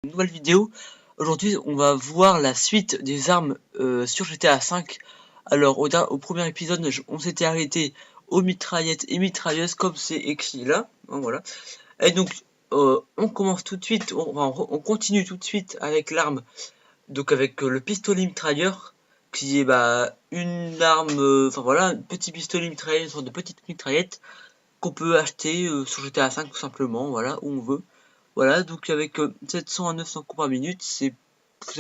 Nouvelle vidéo. Aujourd'hui, on va voir la suite des armes sur GTA V. Alors, au premier épisode, on s'était arrêté aux mitraillettes et mitrailleuses, comme c'est écrit là. Hein, voilà. Et donc, on commence tout de suite, on continue tout de suite avec l'arme, donc avec le pistolet mitrailleur, qui est une arme, enfin voilà, un petit pistolet mitrailleur, une sorte de petite mitraillette qu'on peut acheter sur GTA V tout simplement, voilà, où on veut. Voilà, donc avec 700 à 900 coups par minute, c'est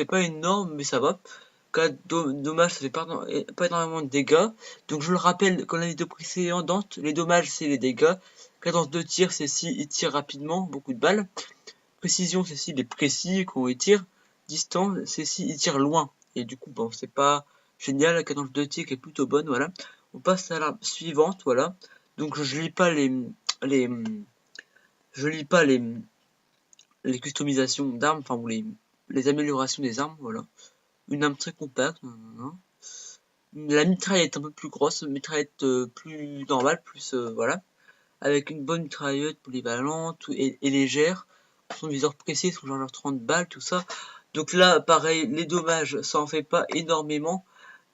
pas énorme, mais ça va. Cas dommage, ça fait pas énormément de dégâts. Donc je le rappelle, comme la vidéo précédente, les dommages c'est les dégâts. Cadence de tir, c'est si il tire rapidement, beaucoup de balles. Précision, c'est si il est précis quand il tire. Distance, c'est si il tire loin. Et du coup, bon, c'est pas génial, la cadence de tir qui est plutôt bonne, voilà. On passe à la suivante, voilà. Donc je lis pas les je lis pas les customisations d'armes, enfin ou les améliorations des armes, voilà. Une arme très compacte, la mitraillette un peu plus grosse, une mitraillette plus normale, plus voilà, avec une bonne mitraillette polyvalente et légère, son viseur précis, son genre 30 balles, tout ça. Donc là, pareil, les dommages, ça en fait pas énormément,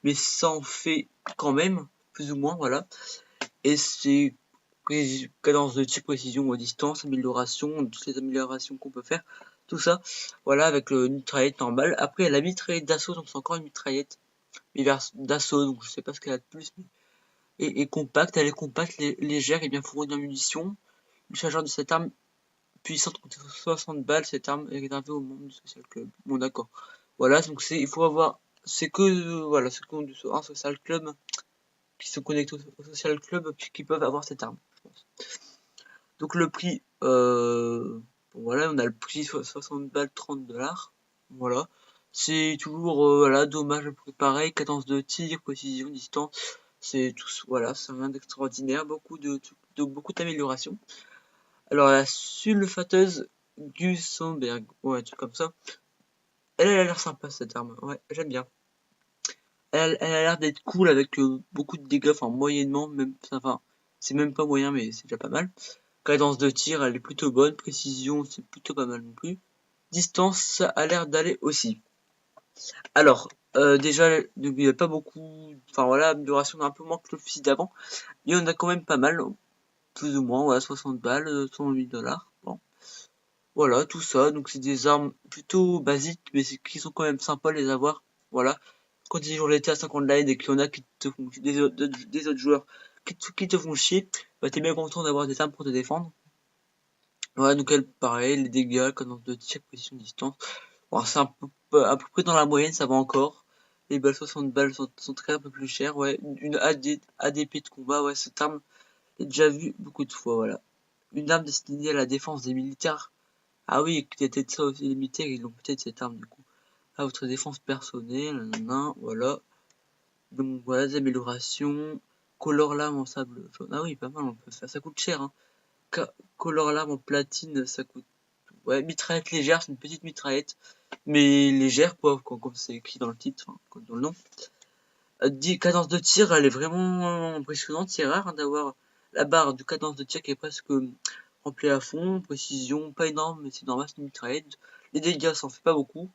mais ça en fait quand même, plus ou moins, voilà. Et c'est cadence de tir, précision à distance, amélioration, toutes les améliorations qu'on peut faire, tout ça, voilà, avec le mitraillette normale. Après, la mitraillette d'assaut, donc c'est encore une mitraillette, mais d'assaut, donc je sais pas ce qu'elle a de plus, mais et compacte, elle est compacte, légère et bien fournie en munitions. Le chargeur de cette arme puissante coûte 60 balles, cette arme est réservée aux membres du Social Club. Bon d'accord. Voilà, donc il faut avoir, c'est que, voilà, c'est que un Social Club qui se connectent au Social Club puis qui peuvent avoir cette arme, je pense. Donc le prix, bon, voilà, on a le prix 60 balles, 30 $. Voilà. C'est toujours voilà, dommage pareil, cadence de tir, précision, distance, c'est tout, voilà, c'est rien d'extraordinaire, beaucoup d'améliorations. Alors la sulfateuse Gusenberg, ouais, un truc comme ça. Elle a l'air sympa cette arme, ouais, j'aime bien. Elle a l'air d'être cool avec beaucoup de dégâts, enfin moyennement, même, enfin, c'est même pas moyen, mais c'est déjà pas mal. Cadence de tir, elle est plutôt bonne. Précision, c'est plutôt pas mal non plus. Distance, ça a l'air d'aller aussi. Alors, déjà, il n'y a pas beaucoup. Enfin voilà, amélioration un peu moins que le fusil d'avant. Mais on a quand même pas mal. Plus ou moins, voilà, 60 balles, 108 $. Bon. Voilà, tout ça. Donc c'est des armes plutôt basiques, mais qui sont quand même sympas à les avoir. Voilà. Quand ils jouent l'été à 50 line et qu'il y en a qui te font, des autres joueurs qui te font chier, bah t'es bien content d'avoir des armes pour te défendre. Ouais, donc elle, pareil, les dégâts, cadence de tir, position, distance. Bon, c'est à peu près dans la moyenne, ça va encore. Les balles 60 balles sont très un peu plus chères, ouais. Une ADP de combat, ouais, cette arme, j'ai déjà vu beaucoup de fois, voilà. Une arme destinée à la défense des militaires. Ah oui, peut-être ça aussi, les militaires, ils ont peut-être cette arme, du coup. À votre défense personnelle, nanana, voilà. Donc voilà, des améliorations. Color lame en sable jaune. Ah oui, pas mal, on peut faire. Ça coûte cher, hein. Color lame en platine, ça coûte. Ouais, mitraillette légère, c'est une petite mitraillette, mais légère quoi, comme c'est écrit dans le titre, enfin, comme dans le nom. Cadence de tir, elle est vraiment impressionnante, c'est rare hein, d'avoir la barre de cadence de tir qui est presque remplie à fond, précision, pas énorme, mais c'est normal, c'est une mitraillette. Les dégâts, ça en fait pas beaucoup.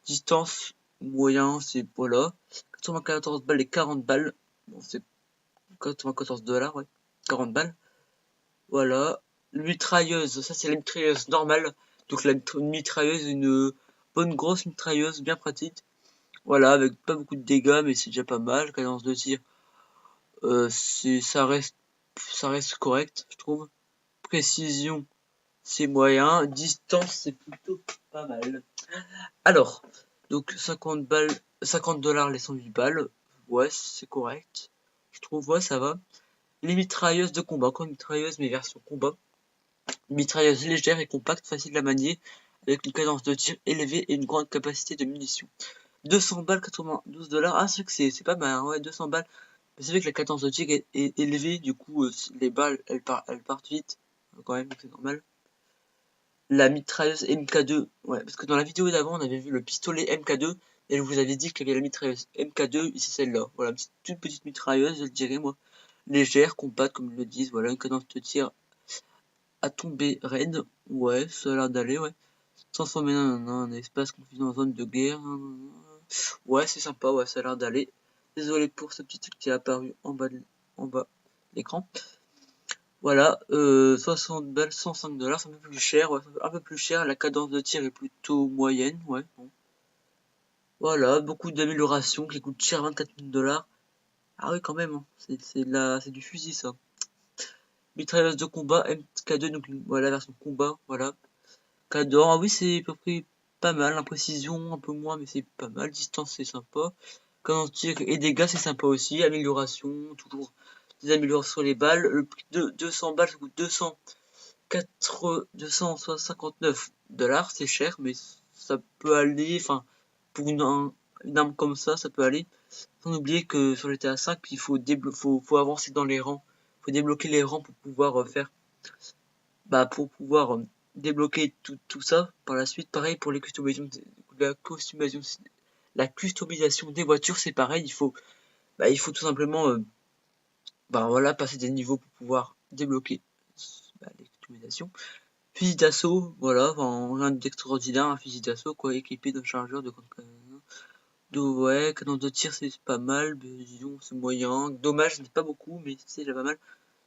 Distance, moyen, c'est voilà. 94 balles et 40 balles. Bon, c'est 94 $, ouais. 40 balles. Voilà. Mitrailleuse, ça c'est la mitrailleuse normale. Donc la mitrailleuse, une bonne grosse mitrailleuse bien pratique. Voilà, avec pas beaucoup de dégâts, mais c'est déjà pas mal. Cadence de tir, ça reste correct, je trouve. Précision, c'est moyen. Distance, c'est plutôt pas mal. Alors, donc 50 balles, 50 $ les 108 balles. Ouais, c'est correct. Je trouve, ouais, ça va. Les mitrailleuses de combat, encore une mitrailleuse, mais version combat. Mitrailleuse légère et compacte, facile à manier, avec une cadence de tir élevée et une grande capacité de munitions. 200 balles, 92 $. Ah, c'est vrai que c'est pas mal, hein, ouais, 200 balles. Mais c'est vrai que la cadence de tir est élevée, du coup, les balles, elles partent vite, quand même, c'est normal. La mitrailleuse MK2, ouais, parce que dans la vidéo d'avant, on avait vu le pistolet MK2, et je vous avais dit qu'il y avait la mitrailleuse MK2, et c'est celle-là. Voilà, toute petite mitrailleuse, je dirais, moi. Légère, compacte, comme ils le disent, voilà, une cadence de tir à tomber raide, ouais, ça a l'air d'aller, ouais. Transformer un espace confiné en zone de guerre. Ouais, c'est sympa, ouais, ça a l'air d'aller. Désolé pour ce petit truc qui est apparu en bas de l'écran. Voilà, 60 balles, 105 $, c'est un peu plus cher, ouais, un peu plus cher. La cadence de tir est plutôt moyenne, ouais. Bon. Voilà, beaucoup d'améliorations qui coûtent cher, 24 000 $. Ah oui, quand même, hein. C'est du fusil, ça. Mitrailleuse de combat, MK2, donc voilà, version combat, voilà. Cador, ah oui, c'est à peu près pas mal. L'imprécision, un peu moins, mais c'est pas mal. Distance, c'est sympa. Cadence tir et dégâts, c'est sympa aussi. Amélioration, toujours des améliorations sur les balles. Le prix de 200 balles, ça coûte 259 $, c'est cher, mais ça peut aller, enfin, pour une arme comme ça peut aller. Sans oublier que sur GTA 5, il faut, avancer dans les rangs. Il faut débloquer les rangs pour pouvoir débloquer tout ça par la suite. Pareil pour les customisations, la customisation des voitures, c'est pareil. Il faut tout simplement voilà, passer des niveaux pour pouvoir débloquer les customisations. Fusil d'assaut, voilà, rien d'extraordinaire, un fusil d'assaut quoi, équipé d'un chargeur de ouais, cadence de tir c'est pas mal, mais disons c'est moyen. Dommage, ce n'est pas beaucoup, mais c'est déjà pas mal.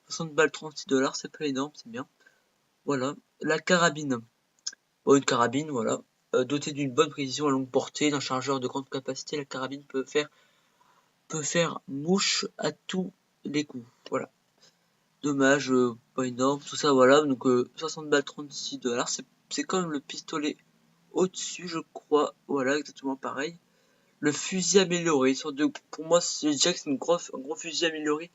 60 balles, 36 $, c'est pas énorme, c'est bien. Voilà, la carabine. Bon, une carabine, voilà. Dotée d'une bonne précision à longue portée, d'un chargeur de grande capacité, la carabine peut faire mouche à tous les coups. Voilà. Dommage, pas énorme, tout ça, voilà. Donc 60 balles, 36 $. C'est comme le pistolet au-dessus, je crois. Voilà, exactement pareil. Le fusil amélioré, pour moi, je dirais que c'est un gros fusil amélioré.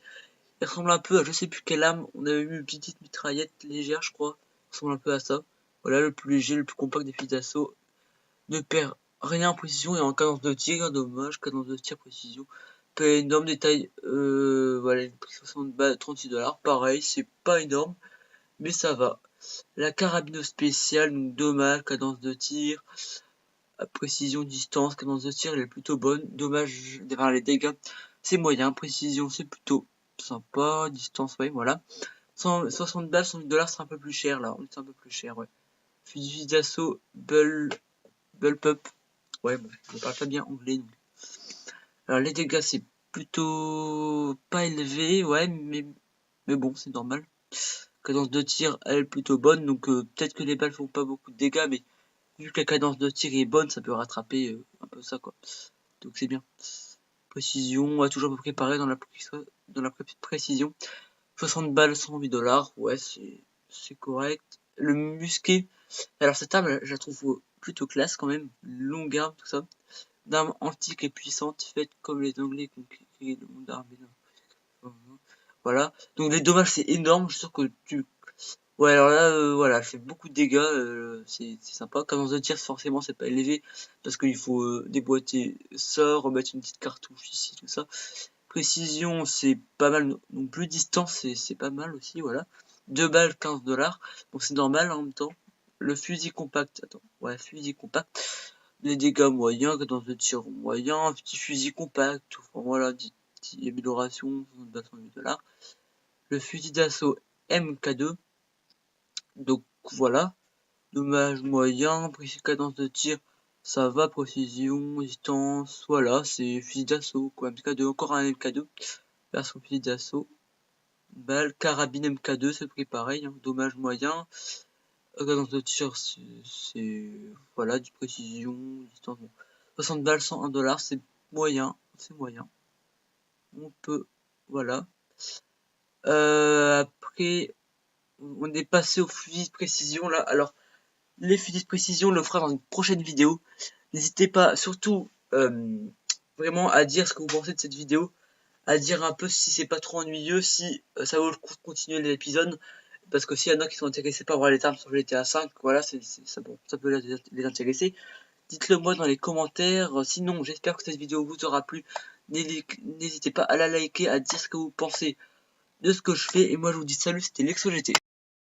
Il ressemble un peu à je sais plus quelle arme. On avait vu une petite mitraillette légère, je crois. Il ressemble un peu à ça. Voilà, le plus léger, le plus compact des fusils d'assaut. Ne perd rien en précision et en cadence de tir. Dommage, cadence de tir, précision. Pas énorme, détail. Voilà, 60 balles, 36 $. Pareil, c'est pas énorme, mais ça va. La carabine spéciale, donc dommage, cadence de tir. Précision, distance, cadence de tir, elle est plutôt bonne. Dommage, les dégâts, c'est moyen. Précision, c'est plutôt sympa. Distance, ouais, voilà. 60 balles, 100 $, c'est un peu plus cher là. C'est un peu plus cher, ouais. Fusil d'assaut, Bullpup. Ouais, bon, je parle pas bien anglais donc. Alors les dégâts, c'est plutôt pas élevé, ouais, mais bon, c'est normal. Cadence de tir, elle est plutôt bonne, donc peut-être que les balles font pas beaucoup de dégâts, mais vu que la cadence de tir est bonne, ça peut rattraper un peu ça, quoi. Donc c'est bien. Précision, ouais, toujours à peu près pareil dans la précision. 60 balles, 108 $, ouais, c'est correct. Le musqué, alors cette arme, je la trouve plutôt classe quand même. Longue arme, tout ça. D'arme antique et puissante, faite comme les Anglais conquérir le monde d'armes. Voilà. Donc les dommages, c'est énorme. Je suis sûr que ouais, alors là, voilà, elle fait beaucoup de dégâts, c'est sympa. Cadence de tir, forcément, c'est pas élevé, parce qu'il faut déboîter ça, remettre une petite cartouche ici, tout ça. Précision, c'est pas mal non plus. Distance, c'est pas mal aussi, voilà. 2 balles, 15 $. Bon, c'est normal en même temps. Le fusil compact, attends, ouais, fusil compact. Les dégâts moyens, cadence de tir moyen, petit fusil compact, enfin, voilà, petite amélioration, 8 $. Le fusil d'assaut MK2. Donc voilà, dommage moyen, cadence de tir, ça va, précision, distance, voilà, c'est fusil d'assaut, quoi, MK2, encore un MK2, version fusil d'assaut, balle, carabine MK2, c'est pris pareil, hein, dommage moyen, cadence de tir, c'est, voilà, du précision, distance, bon. 60 balles, 101 $, c'est moyen, on peut, voilà. Après, on est passé au fusil de précision, là, alors, les fusils de précision, on le fera dans une prochaine vidéo. N'hésitez pas surtout vraiment à dire ce que vous pensez de cette vidéo, à dire un peu si c'est pas trop ennuyeux, si ça vaut le coup de continuer l'épisode, parce que s'il y en a qui sont intéressés par voir les armes sur GTA 5, voilà, ça peut les intéresser. Dites-le moi dans les commentaires. Sinon, j'espère que cette vidéo vous aura plu. N'hésitez pas à la liker, à dire ce que vous pensez de ce que je fais. Et moi, je vous dis salut, c'était LexoGT.